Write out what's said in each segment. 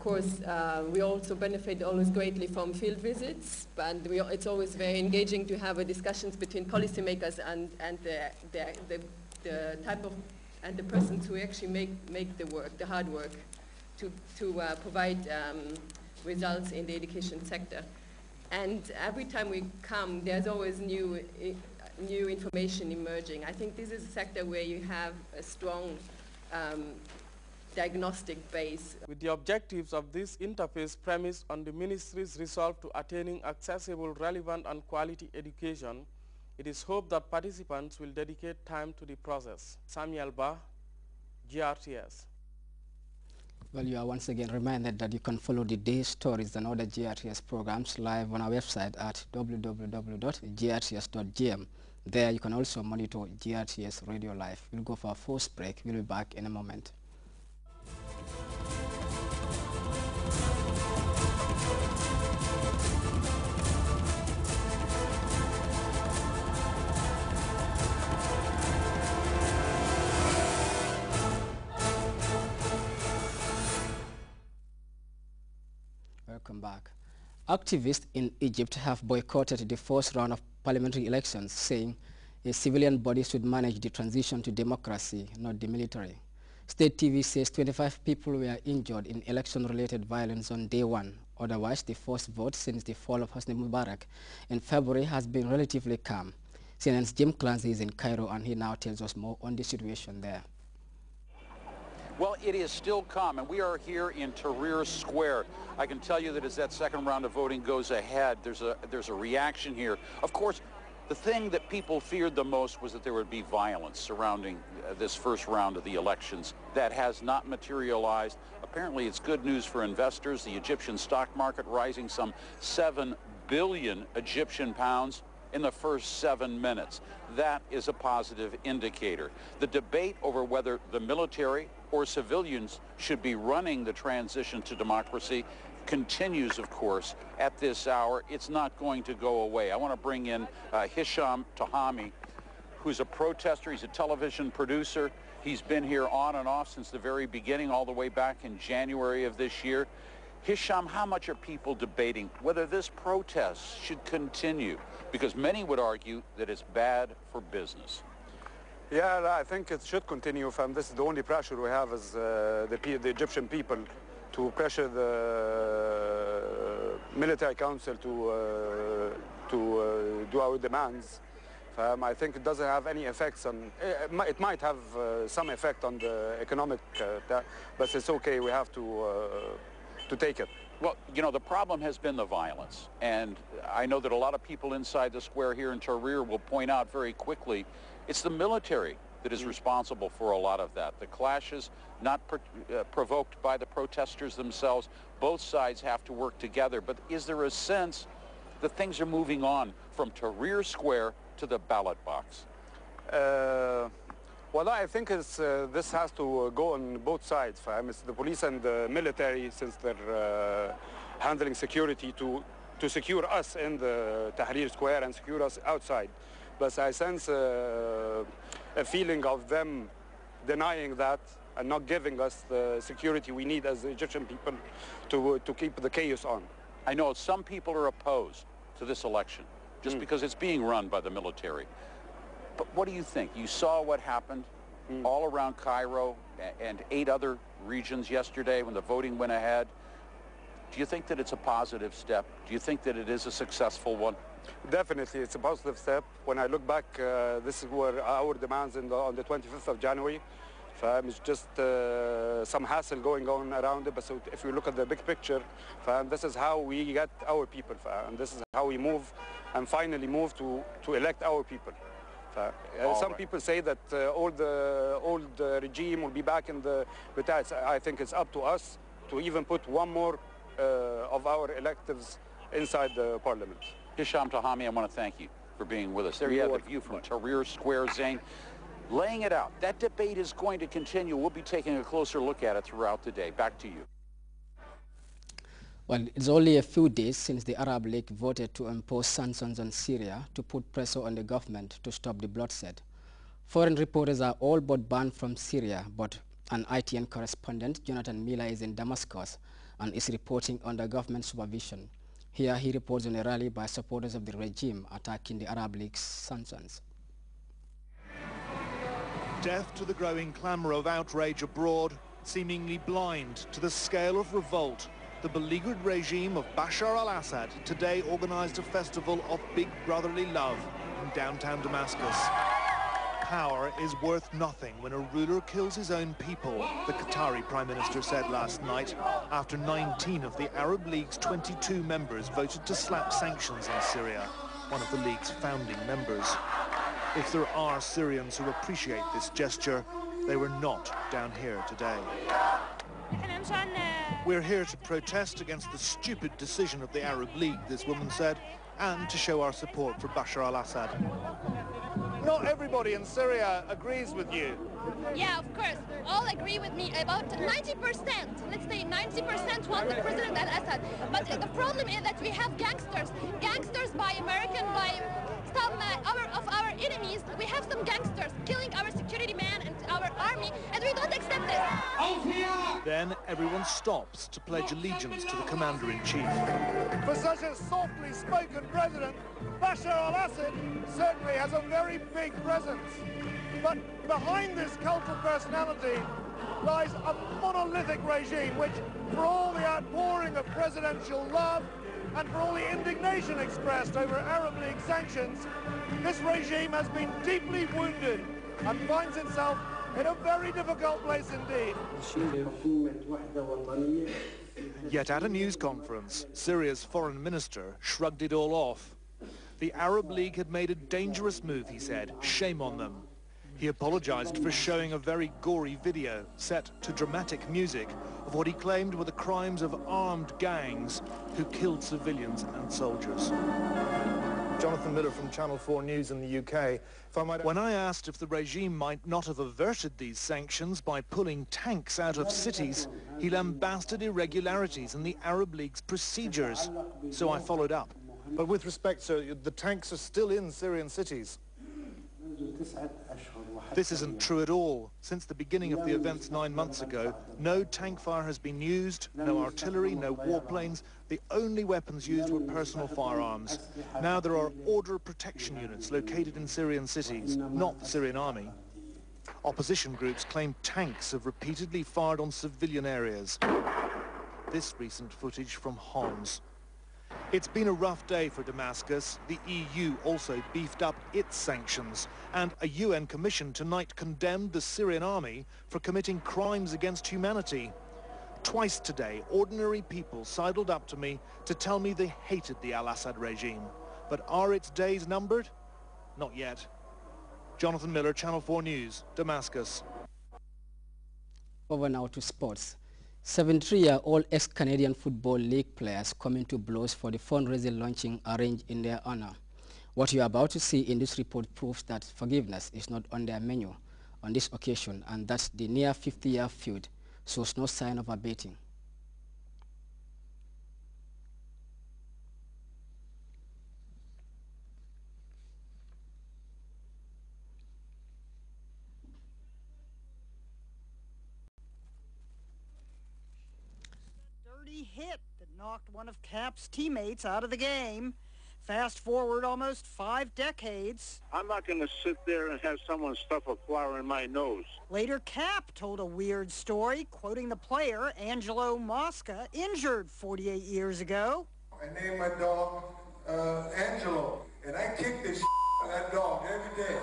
course, we also benefit always greatly from field visits, and it's always very engaging to have discussions between policymakers and the type of, and the persons who actually make the work, the hard work, to provide results in the education sector. And every time we come, there's always new information emerging. I think this is a sector where you have a strong diagnostic base. With the objectives of this interface premised on the ministry's resolve to attaining accessible, relevant and quality education, it is hoped that participants will dedicate time to the process. Samuel Ba, GRTS. Well, you are once again reminded that you can follow the day's stories and other GRTS programs live on our website at www.grts.gm. There you can also monitor GRTS Radio Live. We'll go for a first break. We'll be back in a moment. Welcome back. Activists in Egypt have boycotted the first round of parliamentary elections, saying a civilian body should manage the transition to democracy, not the military. State TV says 25 people were injured in election-related violence on day one. Otherwise, the first vote since the fall of Hosni Mubarak in February has been relatively calm. CNN's Jim Clancy is in Cairo, and he now tells us more on the situation there. Well, it is still calm, and we are here in Tahrir Square. I can tell you that as that second round of voting goes ahead, there's a reaction here. Of course, the thing that people feared the most was that there would be violence surrounding this first round of the elections. That has not materialized. Apparently, it's good news for investors. The Egyptian stock market rising some 7 billion Egyptian pounds in the first 7 minutes. That is a positive indicator. The debate over whether the military or civilians should be running the transition to democracy continues, of course, at this hour. It's not going to go away. I want to bring in Hisham Tahami, who's a protester. He's a television producer. He's been here on and off since the very beginning, all the way back in January of this year. Hisham, how much are people debating whether this protest should continue? Because many would argue that it's bad for business. Yeah, I think it should continue, fam. This is the only pressure we have as the Egyptian people, to pressure the military council to do our demands. I think it doesn't have any effects on, it might have some effect on the economic, but it's okay, we have to take it. Well, you know, the problem has been the violence. And I know that a lot of people inside the square here in Tahrir will point out very quickly, it's the military that is responsible for a lot of that. The clashes not provoked by the protesters themselves. Both sides have to work together. But is there a sense that things are moving on from Tahrir Square to the ballot box? Well, I think this has to go on both sides. It's the police and the military, since they're handling security, to secure us in the Tahrir Square and secure us outside. But I sense a feeling of them denying that and not giving us the security we need as the Egyptian people to keep the chaos on. I know some people are opposed to this election just because it's being run by the military. But what do you think? You saw what happened all around Cairo and 8 other regions yesterday when the voting went ahead. Do you think that it's a positive step? Do you think that it is a successful one? Definitely, it's a positive step. When I look back, this is where our demands on the 25th of January. It's just some hassle going on around it. But so if you look at the big picture, this is how we get our people. And this is how we move and finally move to elect our people. Some people say that old regime will be back in the, but I think it's up to us to even put one more of our electives inside the parliament. Hisham Tahami, I want to thank you for being with us. There you have the view from Tahrir Square, Zain. Laying it out. That debate is going to continue. We'll be taking a closer look at it throughout the day. Back to you. Well, it's only a few days since the Arab League voted to impose sanctions on Syria to put pressure on the government to stop the bloodshed. Foreign reporters are all but banned from Syria, but an ITN correspondent, Jonathan Miller, is in Damascus and is reporting under government supervision. Here he reports on a rally by supporters of the regime attacking the Arab League's sanctions. Deaf to the growing clamour of outrage abroad, seemingly blind to the scale of revolt, the beleaguered regime of Bashar al-Assad today organised a festival of big brotherly love in downtown Damascus. Power is worth nothing when a ruler kills his own people, the Qatari Prime Minister said last night, after 19 of the Arab League's 22 members voted to slap sanctions on Syria, one of the League's founding members. If there are Syrians who appreciate this gesture, they were not down here today. We're here to protest against the stupid decision of the Arab League, this woman said, and to show our support for Bashar al-Assad. Not everybody in Syria agrees with you. Yeah, of course. All agree with me. About 90%, let's say 90% want the President al-Assad. But the problem is that we have gangsters. Gangsters by American, by some of our enemies. We have some gangsters killing our security men and our army, and we don't accept this. Then everyone stops to pledge allegiance to the commander-in-chief. For such a softly spoken president, Bashar al-Assad certainly has a very big presence. But behind this cult of personality lies a monolithic regime which, for all the outpouring of presidential love and for all the indignation expressed over Arab League sanctions, this regime has been deeply wounded and finds itself in a very difficult place indeed. Yet at a news conference, Syria's foreign minister shrugged it all off. The Arab League had made a dangerous move, he said. Shame on them. He apologized for showing a very gory video set to dramatic music of what he claimed were the crimes of armed gangs who killed civilians and soldiers. Jonathan Miller from Channel 4 News in the UK. When I asked if the regime might not have averted these sanctions by pulling tanks out of cities, he lambasted irregularities in the Arab League's procedures. So I followed up. But with respect, sir, the tanks are still in Syrian cities. This isn't true at all. Since the beginning of the events 9 months ago, no tank fire has been used, no artillery, no warplanes. The only weapons used were personal firearms. Now there are order protection units located in Syrian cities, not the Syrian army. Opposition groups claim tanks have repeatedly fired on civilian areas. This recent footage from Homs. It's been a rough day for Damascus. The EU also beefed up its sanctions, and a UN commission tonight condemned the Syrian army for committing crimes against humanity. Twice today, ordinary people sidled up to me to tell me they hated the al-Assad regime. But are its days numbered? Not yet. Jonathan Miller, Channel 4 News, Damascus. Over now to sports. 73-year-old ex-Canadian Football League players coming to blows for the fundraising launching arranged in their honor. What you are about to see in this report proves that forgiveness is not on their menu on this occasion, and that the near 50-year feud shows no sign of abating. Hit that knocked one of Cap's teammates out of the game. Fast forward almost 5 decades. I'm not going to sit there and have someone stuff a flower in my nose. Later, Cap told a weird story, quoting the player, Angelo Mosca, injured 48 years ago. I named my dog Angelo, and I kick the out of that dog every day.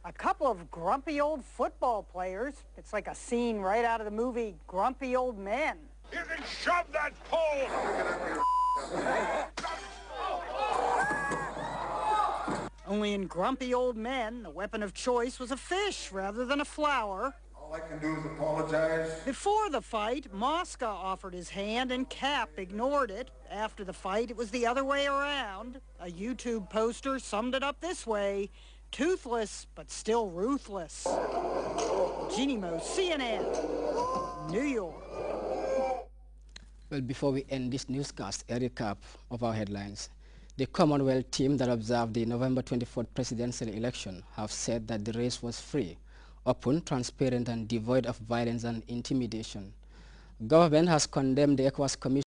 A couple of grumpy old football players. It's like a scene right out of the movie Grumpy Old Men. You can shove that pole! Only in Grumpy Old Men, the weapon of choice was a fish rather than a flower. All I can do is apologize. Before the fight, Mosca offered his hand and Cap ignored it. After the fight, it was the other way around. A YouTube poster summed it up this way: toothless, but still ruthless. Jeannie Mo, CNN, New York. Well, before we end this newscast, a recap of our headlines. The Commonwealth team that observed the November 24th presidential election have said that the race was free, open, transparent, and devoid of violence and intimidation. Government has condemned the ECOWAS Commission